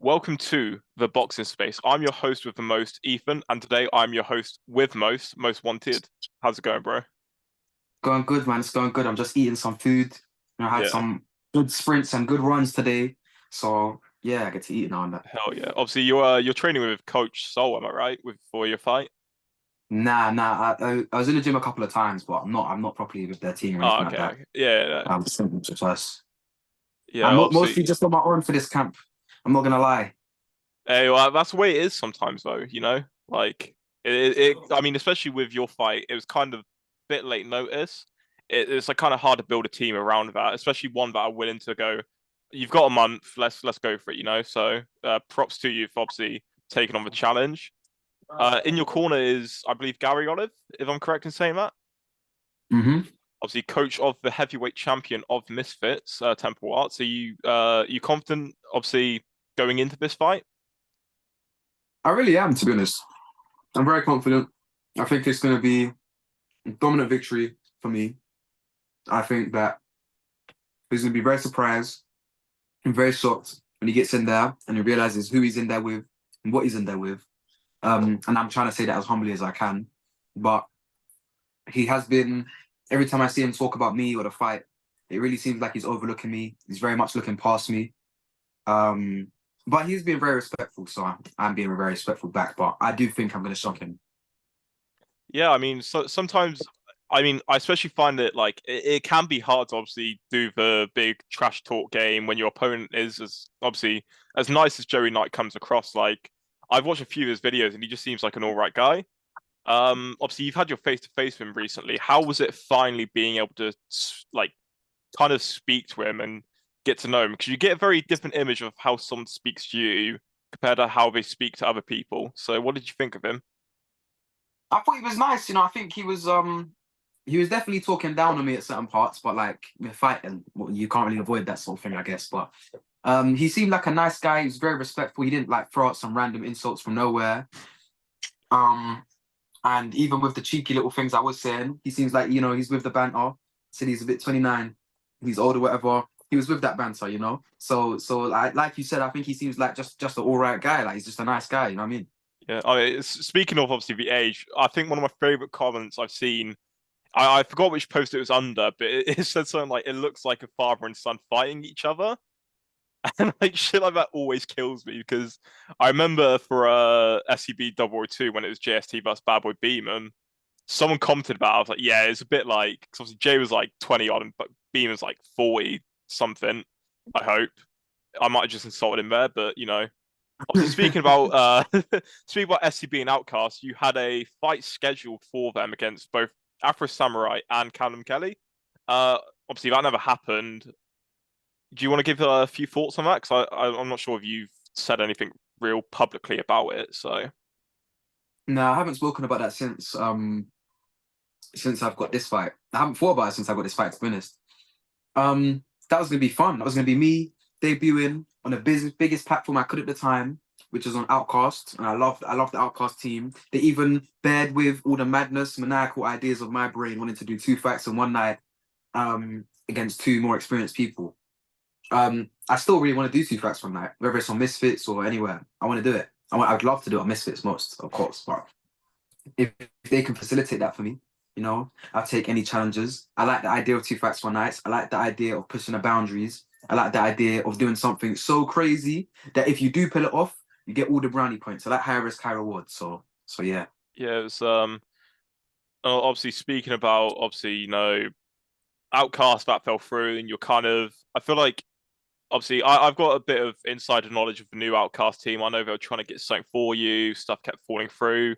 Welcome to the boxing space. I'm your host with the most, Ethan, and today I'm your host with most wanted. How's it going, bro? Going good, man. It's going good. I'm just eating some food. I had Yeah, some good sprints and good runs today. So yeah, I get to eat now and that. hell yeah. Obviously, you're training with Coach Sol, am I right? With for your fight? Nah. I was in the gym a couple of times, but I'm not properly with their team or Oh, anything like okay, that. okay. Yeah, Simple success. yeah. I'm Obviously, mostly just on my own for this camp. I'm not gonna lie. hey, well, that's the way it is sometimes, though. Like I mean, especially with your fight, it was kind of a bit late notice. It's like kind of hard to build a team around that, especially one that are willing to go. You've got a month. Let's go for it. So props to you for obviously taking on the challenge. In your corner is, I believe, Gary Olive, if I'm correct in saying that. hmm Obviously, coach of the heavyweight champion of Misfits, Temple Arts. Are you confident, obviously, going into this fight? I really am, to be honest. I'm very confident. I think it's gonna be a dominant victory for me. I think that he's gonna be very surprised and very shocked when he gets in there and he realizes who he's in there with and what he's in there with. And I'm trying to say that as humbly as I can. But he has been, every time I see him talk about me or the fight, it really seems like he's overlooking me. He's very much looking past me. Um, but he's been very respectful, so I'm being very respectful back. But I do think I'm going to shock him. Yeah, I mean, so sometimes, I mean, I especially find that like it can be hard to obviously do the big trash talk game when your opponent is as obviously as nice as Joey Knight comes across. Like I've watched a few of his videos and he just seems like an all right guy. Obviously you've had your face to face with him recently. How was it finally being able to like kind of speak to him and get to know him? Because you get a very different image of how someone speaks to you compared to how they speak to other people. So what did you think of him? I thought he was nice, I think he was definitely talking down on me at certain parts, but like we're fighting, well, you can't really avoid that sort of thing, I guess. But he seemed like a nice guy. He was very respectful. He didn't like throw out some random insults from nowhere. Um, And even with the cheeky little things I was saying, he seems like, he's with the banter. Said he's a bit 29, he's older, whatever. He was with that banter. So like you said, I think he seems like just an all right guy. Like he's just a nice guy, you know what I mean? Yeah, I mean, speaking of obviously the age, I think one of my favorite comments I've seen, I forgot which post it was under, but it said something like, it looks like a father and son fighting each other. And like shit like that always kills me because I remember for SCB 002 when it was JST versus Bad Boy Beeman, someone commented about it. I was like, yeah, it's a bit like, because obviously Jay was like 20 odd, but Beeman's like 40 something, I hope. I might have just insulted him there, but obviously, speaking about speaking about SCB and Outcast, you had a fight scheduled for them against both Afro Samurai and Callum Kelly. Obviously, that never happened. Do you want to give a few thoughts on that? Because I'm not sure if you've said anything real publicly about it. So No, I haven't spoken about that since I've got this fight. I haven't thought about it since I got this fight, to be honest. That was gonna be fun. That was gonna be me debuting on the biggest platform I could at the time, which was on Outcast, and I loved the Outcast team. They even bared with all the madness, maniacal ideas of my brain, wanting to do two fights in one night, against two more experienced people. I still really want to do two fights one night, whether it's on Misfits or anywhere. I want to do it. I'd love to do it on Misfits most, of course, but if they can facilitate that for me, I'll take any challenges. I like the idea of two fights one night. I like the idea of pushing the boundaries. I like the idea of doing something so crazy that if you do pull it off, you get all the brownie points. I like high risk, high reward. So yeah. yeah, it was obviously speaking about obviously Outcast that fell through, and you're kind of I feel like obviously I've got a bit of insider knowledge of the new Outcast team. I know they were trying to get something for you, stuff kept falling through.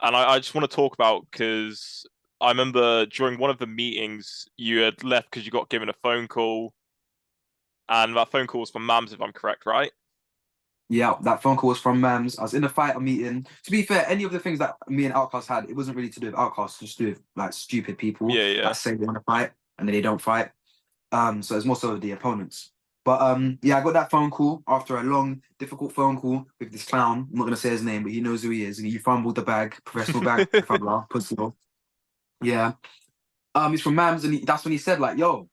And I just want to talk about because I remember during one of the meetings you had left because you got given a phone call, and that phone call was from Mams, if I'm correct, right? Yeah, that phone call was from Mams. I was in a fighter meeting. To be fair, any of the things that me and Outcast had, it wasn't really to do with Outcast, just to do with like stupid people Yeah, that yeah, say they want to fight and then they don't fight. So it's more so the opponents. But yeah, I got that phone call after a long, difficult phone call with this clown. I'm not gonna say his name, but he knows who he is. And he fumbled the bag, professional bag fumbler, pussy. Yeah. He's from Mams, and that's when he said, like, yo,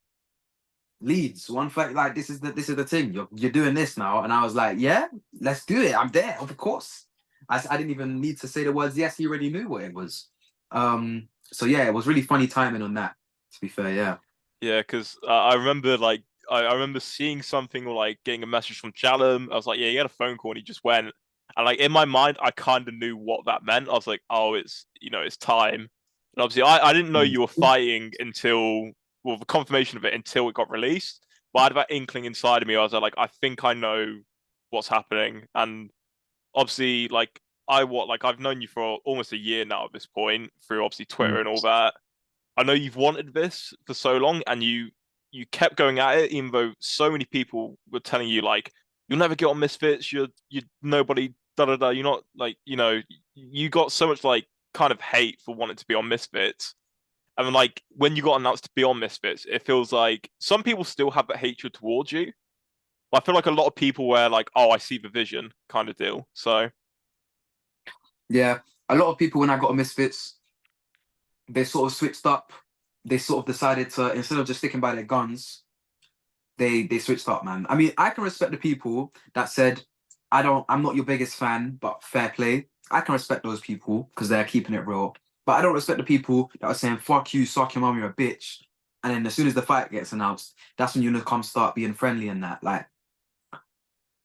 Leeds, one fight, like this is the thing. You're doing this now. And I was like, yeah, let's do it. I'm there, of course. I didn't even need to say the words yes, he already knew what it was. So yeah, it was really funny timing on that, to be fair, yeah. Yeah, because I remember like I remember seeing something or like getting a message from Callum. I was like, yeah, he had a phone call and he just went. And like in my mind, I kind of knew what that meant. I was like, oh, it's it's time. And obviously, I didn't know Mm. you were fighting until well the confirmation of it until it got released. But I had that inkling inside of me. I was like, I think I know what's happening. And obviously, like I've known you for almost a year now at this point through obviously Twitter Mm. and all that. I know you've wanted this for so long, and you kept going at it, even though so many people were telling you like you'll never get on Misfits. You're nobody. Da da da. You're not like you got so much like kind of hate for wanting to be on Misfits. And then, like when you got announced to be on Misfits, it feels like some people still have that hatred towards you. But I feel like a lot of people were like, "Oh, I see the vision," kind of deal. So Yeah, a lot of people when I got a Misfits, they sort of switched up. They sort of decided to, instead of just sticking by their guns, they switched up, man. I mean, I can respect the people that said, I'm not your biggest fan, but fair play. I can respect those people because they're keeping it real. But I don't respect the people that are saying, fuck you, suck your mum, you're a bitch. And then as soon as the fight gets announced, that's when you come start being friendly and that. Like,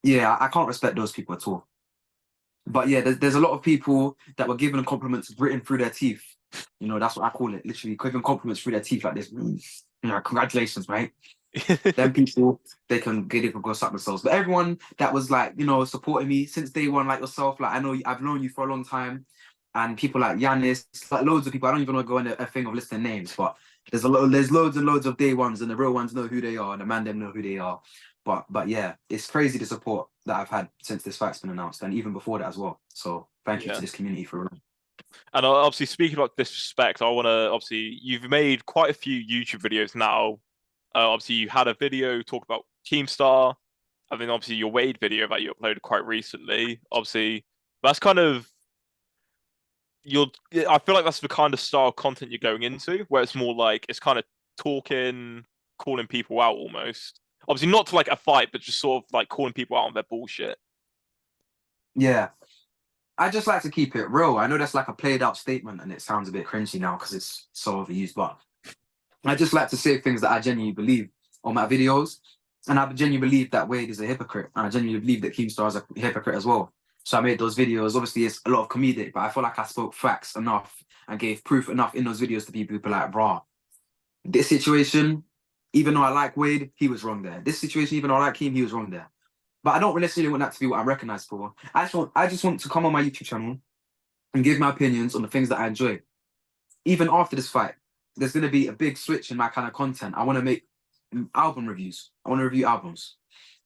yeah, I can't respect those people at all. But yeah, there's a lot of people that were given compliments written through their teeth. That's what I call it. Literally, giving compliments through their teeth like this. Congratulations, right? Them people, they can go suck themselves. But everyone that was like, supporting me since day one, like yourself, like I know I've known you for a long time, and people like Yanis, like loads of people. I don't even want to go in a thing of listing names, but there's loads and loads of day ones, and the real ones know who they are, and the man them know who they are. But yeah, it's crazy the support that I've had since this fight's been announced, and even before that as well. So thank you to yeah. this community for real. And obviously, speaking about disrespect, I want to obviously you've made quite a few YouTube videos now. Obviously, you had a video talk about Keemstar. I mean, obviously, your Wade video that you uploaded quite recently. Obviously, that's kind of you're. I feel like that's the kind of style of content you're going into, where it's more like it's kind of talking, calling people out almost. Obviously, not to like a fight, but just sort of like calling people out on their bullshit. Yeah, I just like to keep it real. I know that's like a played out statement, and it sounds a bit cringy now because it's so overused, but I just like to say things that I genuinely believe on my videos. And I genuinely believe that Wade is a hypocrite. And I genuinely believe that Keemstar is a hypocrite as well. So I made those videos. Obviously, it's a lot of comedic, but I feel like I spoke facts enough and gave proof enough in those videos to people who be like, brah, this situation, even though I like Wade, he was wrong there. This situation, even though I like him, he was wrong there. But I don't necessarily want that to be what I'm recognized for. I just want to come on my YouTube channel and give my opinions on the things that I enjoy. Even after this fight, there's going to be a big switch in my kind of content. I want to make album reviews. I want to review albums.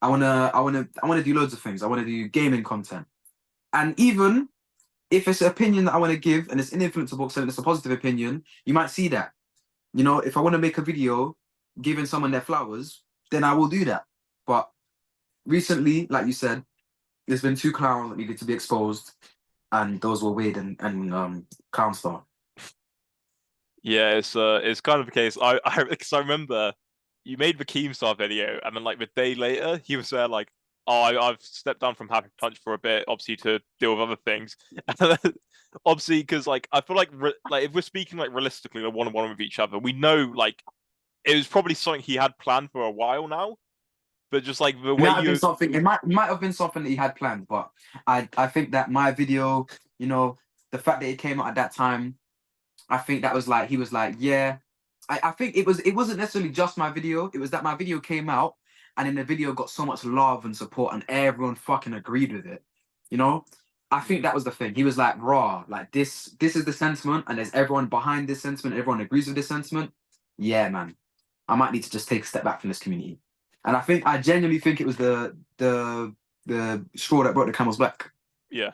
I want to do loads of things. I want to do gaming content. And even if it's an opinion that I want to give and it's an influencer box and it's a positive opinion, you might see that. If I want to make a video giving someone their flowers, then I will do that. But recently, like you said, there's been two clowns that needed to be exposed, and those were Wade and Clownstar. Yeah, it's kind of the case. Because I remember you made the Keemstar video, and then like the day later, he was there like, "Oh, I've stepped down from Happy Punch for a bit, obviously to deal with other things." And then, obviously, because like I feel like like if we're speaking like realistically, like one on one with each other, we know like it was probably something he had planned for a while now, but just like the It way might have been you, something. It might have been something that he had planned, but I think that my video, the fact that it came out at that time, I think that was like he was like, yeah. I think it wasn't necessarily just my video. It was that my video came out and then the video got so much love and support and everyone fucking agreed with it. You know? I think that was the thing. He was like, raw, like this is the sentiment, and there's everyone behind this sentiment, everyone agrees with this sentiment. Yeah, man. I might need to just take a step back from this community. And I genuinely think it was the straw that broke the camel's back. yeah.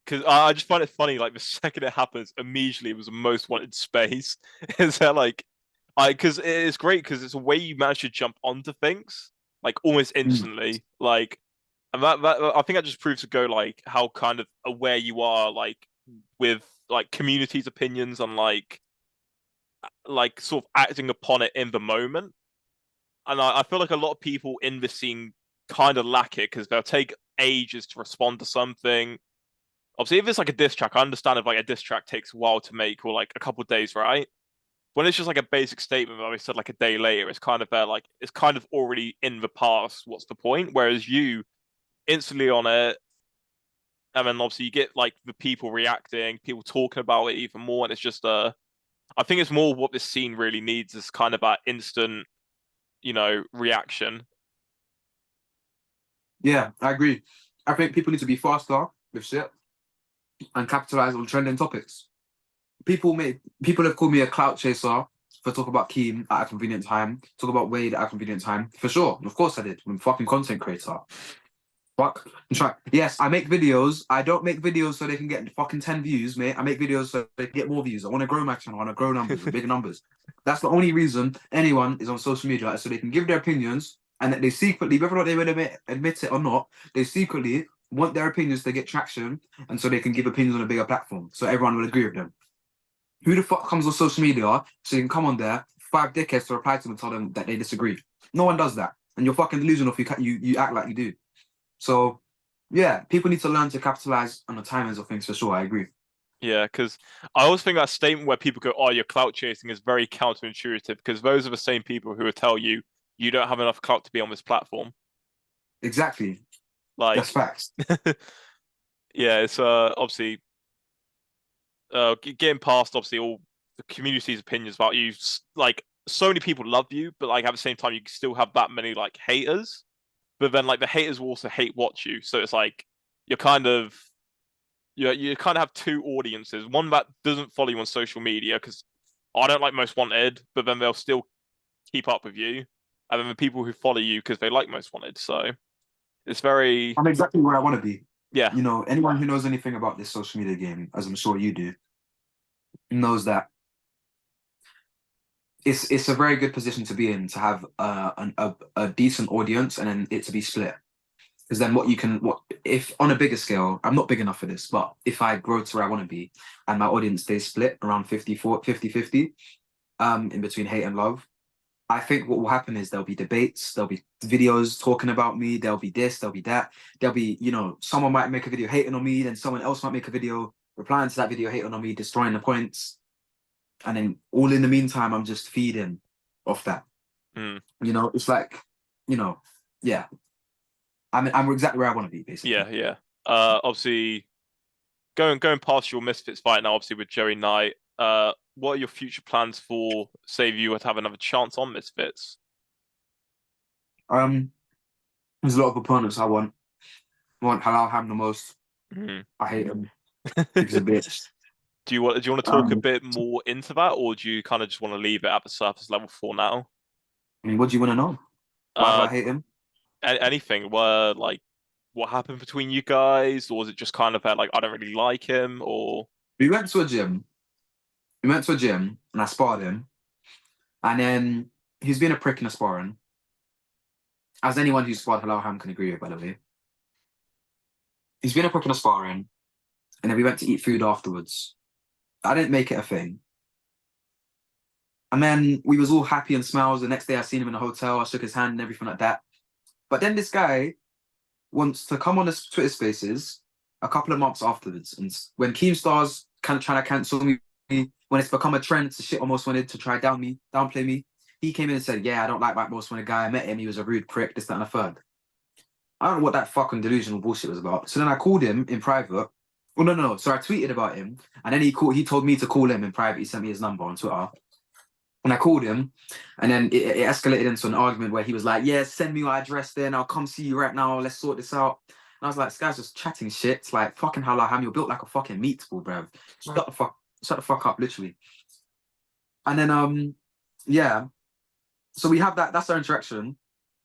Because I just find it funny, like the second it happens, immediately it was the most wanted space. Is that like, because it's great because it's a way you manage to jump onto things like almost Mm. instantly. Like, and that I think that just proves to go like how kind of aware you are, like with like community's opinions and like sort of acting upon it in the moment. and I feel like a lot of people in this scene kind of lack it because they'll take ages to respond to something. Obviously, if it's like a diss track, I understand if like a diss track takes a while to make or like a couple of days, right? When it's just like a basic statement that we said like a day later, it's kind of there, like it's kind of already in the past. What's the point? Whereas you instantly on it, and then obviously you get like the people reacting, people talking about it even more, and it's just I think it's more what this scene really needs is kind of that instant, reaction. Yeah, I agree. I think people need to be faster with shit and capitalize on trending topics. People have called me a clout chaser for talk about Keem at a convenient time, talk about Wade at a convenient time. For sure. Of course I did. I'm a fucking content creator. Fuck. Yes, I make videos. I don't make videos so they can get fucking 10 views, mate. I make videos so they can get more views. I want to grow my channel. I want to grow numbers, bigger numbers. That's the only reason anyone is on social media, is so they can give their opinions and that they secretly, whether or not they will admit it or not, they secretly want their opinions to get traction and so they can give opinions on a bigger platform. So everyone will agree with them. Who the fuck comes on social media so you can come on there, 5 dickheads to reply to them and tell them that they disagree? No one does that. And you're fucking delusional if you act like you do. So, yeah, people need to learn to capitalize on the timings of things for sure. I agree. Yeah, because I always think that statement where people go, "Oh, you're clout chasing," is very counterintuitive because those are the same people who will tell you you don't have enough clout to be on this platform. Exactly. That's Like, facts. yeah, it's obviously getting past obviously all the community's opinions about you. Like, so many people love you, but like at the same time, you still have that many like haters. But then like the haters will also hate watch you, so it's like you're kind of you kind of have two audiences. One that doesn't follow you on social media because I don't like Most Wanted, but then they'll still keep up with you, and then the people who follow you because they like Most Wanted. So it's very I'm exactly where I want to be. yeah, You know, anyone who knows anything about this social media game, as I'm sure you do, knows that it's a very good position to be in to have a decent audience and then it to be split. Because then what if on a bigger scale, I'm not big enough for this, but if I grow to where I want to be and my audience stays split around 50-50, in between hate and love, I think what will happen is there'll be debates, there'll be videos talking about me, there'll be this, there'll be that, there'll be, someone might make a video hating on me, then someone else might make a video replying to that video hating on me, destroying the points. And then all in the meantime, I'm just feeding off that. mm, It's like, yeah. I'm exactly where I want to be, basically. yeah. Obviously going past your Misfits fight now, obviously with Joey Knight. What are your future plans for, say, if you were to have another chance on Misfits? Um, there's a lot of opponents I want. I want Halal Ham the most. Mm. I hate him. He's a bitch. Do you want to talk a Um, bit more into that, or do you kind of just want to leave it at the surface level for now? I mean, what do you want to know? Why do Uh, I hate him? anything where like what happened between you guys, or was it just kind of that like I don't really like him, or We went to a gym. We went to a gym and I sparred him. And then he's been a prick in a sparring. As anyone who's sparred Halal Ham can agree with, by the way. He's been a prick in a sparring. And then we went to eat food afterwards. I didn't make it a thing. And then we was all happy and smiles. The next day I seen him in a hotel. I shook his hand and everything like that. But then this guy wants to come on his Twitter spaces a couple of months afterwards. And when Keemstar's kind of trying to cancel me, when it's become a trend to shit almost wanted to try downplay me, he came in and said, yeah, I don't like that most wanted guy. I met him. He was a rude prick, this, that, and a third. I don't know what that fucking delusional bullshit was about. So then I called him in private. Oh, no. So I tweeted about him. And then he told me to call him in private. He sent me his number on Twitter. And I called him, and then it escalated into an argument where he was like, yeah, send me your address then. I'll come see you right now. Let's sort this out. And I was like, this guy's just chatting shit. It's like, fucking Halaham, you're built like a fucking meatball, bruv. Shut the fuck up, literally. And then, yeah. So we have that. That's our interaction.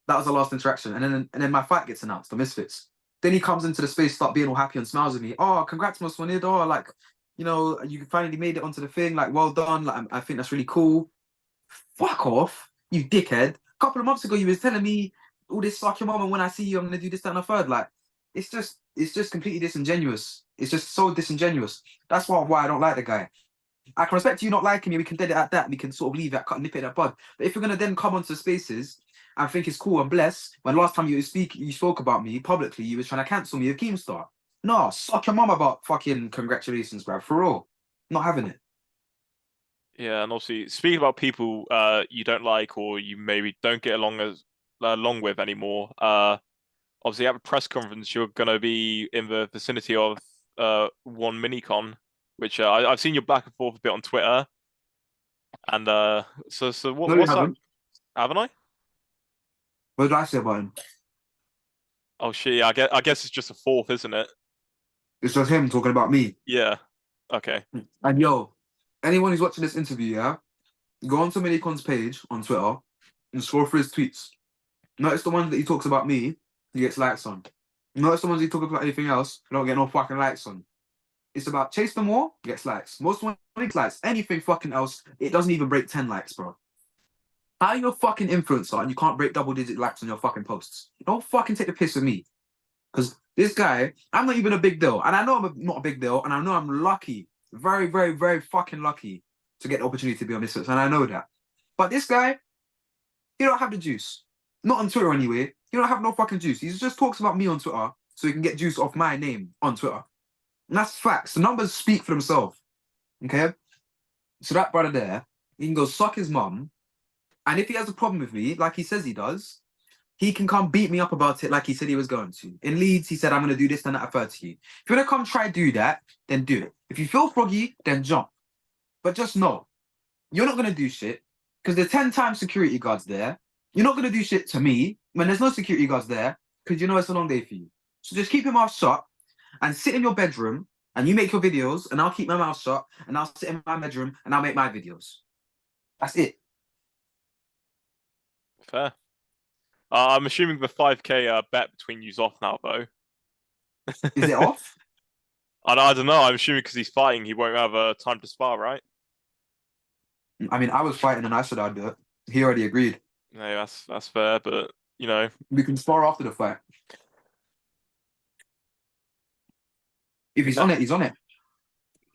That was our last interaction. And then my fight gets announced, the Misfits. Then he comes into the space, start being all happy and smiles at me. Oh, congrats, Most Wanted. Oh, like, you finally made it onto the thing. Like, well done. Like, I think that's really cool. Fuck off, you dickhead. A couple of months ago, you was telling me all this fuck your mom, and when I see you, I'm gonna do this, that, and a third. Like, it's just completely disingenuous. It's just so disingenuous. That's why I don't like the guy. I can respect you not liking me. We can dead it at that. We can sort of leave it, nip it at bud. But if you're gonna then come onto spaces and think it's cool and blessed. When last time you spoke about me publicly, you was trying to cancel me a Keemstar. No, suck your mum about fucking congratulations, bruv. For real. Not having it. Yeah, and obviously speaking about people you don't like or you maybe don't get along with anymore. Obviously at the press conference you're gonna be in the vicinity of one minicon, which I've seen you back and forth a bit on Twitter. And so No, you what's that? haven't. Haven't I? What did I say about him? Oh shit, yeah, I guess it's just a fourth, isn't it? It's just him talking about me. Yeah. Okay. And yo, anyone who's watching this interview, yeah, go on to Minicon's page on Twitter and scroll through his tweets. Notice the ones that he talks about me, he gets likes on. Notice the ones he talks about anything else, he don't get no fucking likes on. It's about Chase the More, gets likes. Most one gets likes. Anything fucking else, it doesn't even break 10 likes, bro. How are you a fucking influencer and you can't break double-digit likes on your fucking posts? Don't fucking take the piss with me. Because this guy, I'm not even a big deal. And I know not a big deal. And I know I'm lucky. Very, very, very fucking lucky to get the opportunity to be on Misfits. And I know that. But this guy, he don't have the juice. Not on Twitter anyway. He don't have no fucking juice. He just talks about me on Twitter so he can get juice off my name on Twitter. And that's facts. The numbers speak for themselves. Okay? So that brother there, he can go suck his mum. And if he has a problem with me, like he says he does, he can come beat me up about it like he said he was going to. In Leeds, he said, I'm going to do this and that, I refer to you. If you want to come try do that, then do it. If you feel froggy, then jump. But just know, you're not going to do shit because there's 10 times security guards there. You're not going to do shit to me when there's no security guards there because you know it's a long day for you. So just keep your mouth shut and sit in your bedroom and you make your videos and I'll keep my mouth shut and I'll sit in my bedroom and I'll make my videos. That's it. Fair. I'm assuming the 5K bet between you's off now, though. Is it off? I don't know. I'm assuming because he's fighting, he won't have time to spar, right? I mean, I was fighting and I said I'd do it. He already agreed. No, that's fair, but you know, We can spar after the fight. If he's yeah, on it, he's on it.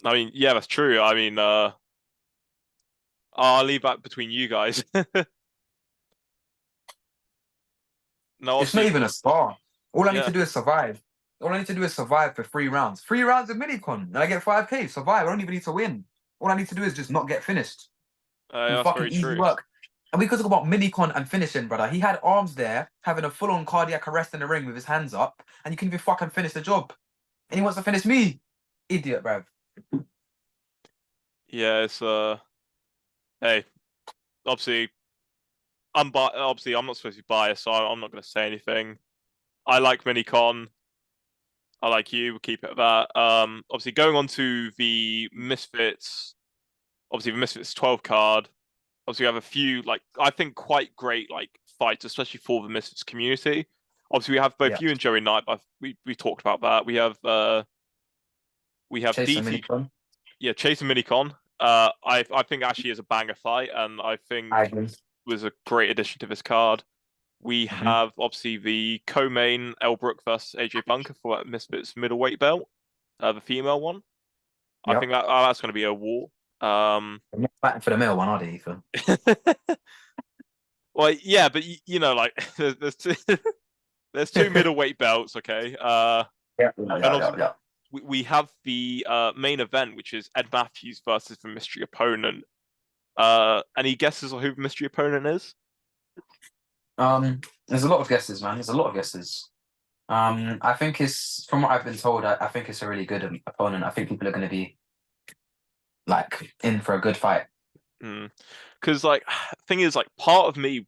I mean, yeah, that's true. I mean, I'll leave that between you guys. No, It's not obviously, even a spar. All I need to yeah, do is survive. All I need to do is survive for 3 rounds. 3 rounds of minicon, and I get 5K. Survive. I don't even need to win. All I need to do is just not get finished. And that's fucking very easy true. work. And we could talk about minicon and finishing, brother. He had arms there, having a full-on cardiac arrest in the ring with his hands up, and you couldn't even fucking finish the job. And he wants to finish me. Idiot, bruv. Yeah, it's hey, obviously, obviously I'm not supposed to be biased, so I'm not going to say anything. I like Minicon. I like you. We'll keep it at that. Obviously going on to the Misfits. Obviously the Misfits 12 card. Obviously we have a few like I think quite great like fights, especially for the Misfits community. Obviously we have both Yeah. you and Joey Knight, but we talked about that. We have Chase and DT, minicon. yeah, Chase and Minicon. I think actually is a banger fight, and I I think agree. was a great addition to this card. We Hmm. have obviously the co-main Elbrook versus AJ Bunker for that Misfits middleweight belt, the female one. I think Yep. that's going to be a war. I'm not fighting for the male one, are they, Ethan? Well, yeah, but you know, like there's two, there's two middleweight belts, okay. Yeah, yeah, And yeah, also yeah, yeah. we have the main event, which is Ed Matthews versus the mystery opponent. Any guesses on who the mystery opponent is? There's a lot of guesses, man. There's a lot of guesses. I think it's from what I've been told. I think it's a really good opponent. I think people are going to be like in for a good fight. Because like, thing is, like, part of me,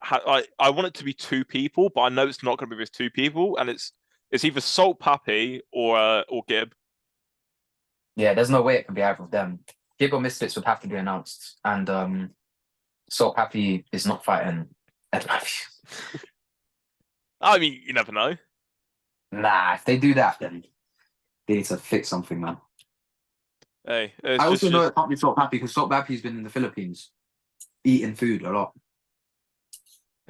I want it to be two people, but I know it's not going to be with two people, and it's either Salt Pappy or Gib. Yeah, there's no way it can be either of them. Gib or Misfits would have to be announced, and Salt Happy is not fighting Ed Matthews. I mean, you never know. Nah, if they do that, then they need to fix something, man. Hey, it's I just also know just it can't be Salt Happy because Salt Happy's been in the Philippines eating food a lot.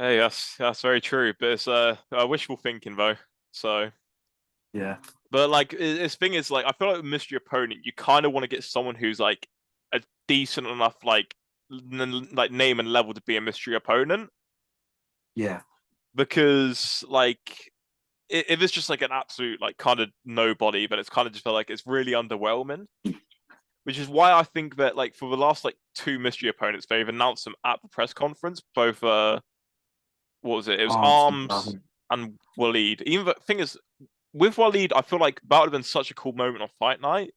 hey, that's very true. But it's wishful thinking though. So, Yeah. but like, this thing is like, I feel like with mystery opponent, you kind of want to get someone who's like a decent enough like name and level to be a mystery opponent. Yeah. because like if it's just like an absolute like kind of nobody, but it's kind of just feel like it's really underwhelming. Which is why I think that like for the last like two mystery opponents, they've announced them at the press conference. Both what was it? It was Arms. Arms and Waleed. Even the thing is, with Waleed, I feel like that would have been such a cool moment on fight night.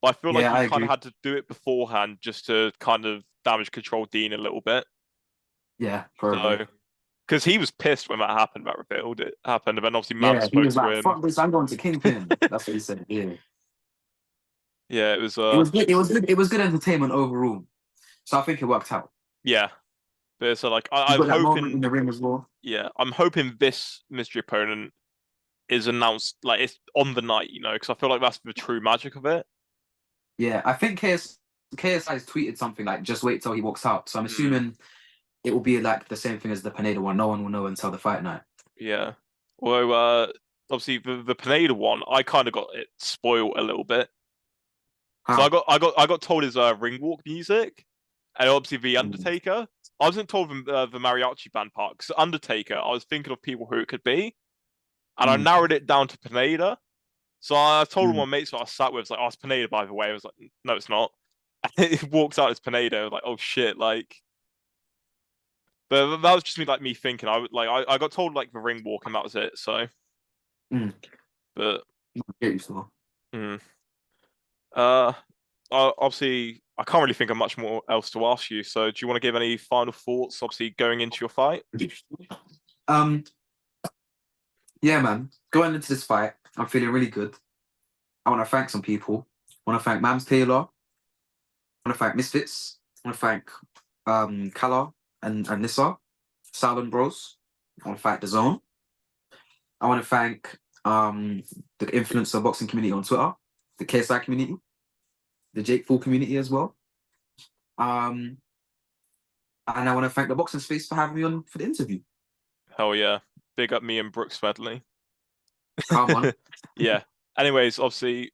But I feel like Yeah, you I kind of agree. had to do it beforehand just to kind of damage control Dean a little bit. Yeah, probably. So because he was pissed when that happened, that revealed it happened, and then obviously Mam Yeah, he spoke was to like, him. "Fuck this, I'm going to Kingpin." That's what he said. Yeah, Yeah, it was it was good. It was good. It was good entertainment overall. So I think it worked out. yeah. But so like You I'm got that moment in hoping the ring as well. yeah, I'm hoping this mystery opponent is announced like it's on the night, because I feel like that's the true magic of it. Yeah, I think KSI has tweeted something like, "Just wait till he walks out." So I'm Mm, assuming it will be like the same thing as the Pineda one. No one will know until the fight night. yeah. Although obviously the Pineda one, I kind of got it spoiled a little bit. So I How? got I got I got told his ring walk music, and obviously the Mm, Undertaker. I wasn't told the mariachi band part because Undertaker. I was thinking of people who it could be, and I mm, narrowed it down to Pineda. So I told all mm. my mates that I sat with, like, "Oh, it's Pineda, by the way." I was like, "No, it's not." And it walks out as Pineda. I was like, "Oh shit!" Like, but that was just me thinking. I would like I got told like the ring walk, and that was it. So, Mm. but Get used to mm, uh, obviously I can't really think of much more else to ask you. So, do you want to give any final thoughts? Obviously, going into your fight. it. Yeah, man. Going into this fight, I'm feeling really good. I want to thank some people. I want to thank Mams Taylor. I want to thank Misfits. I want to thank Kala and Nissa, Silent Bros. I want to thank the Zone. I want to thank the influencer boxing community on Twitter, the KSI community, the Jake Fool community as well. Um, and I want to thank the boxing space for having me on for the interview. Hell yeah, big up me and Brooks Medley. Come on. Yeah. Anyways, obviously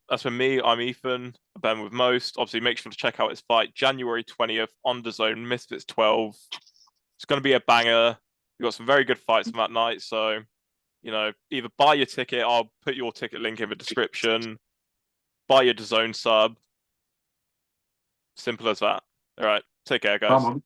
that's been me. I'm Ethan. I've been with Most. Obviously, make sure to check out his fight January 20th on the Zone Misfits 12. It's going to be a banger. We've got some very good fights on that night. So, either buy your ticket. I'll put your ticket link in the description. Buy your DAZN sub. Simple as that. All right. Take care, Come guys. on.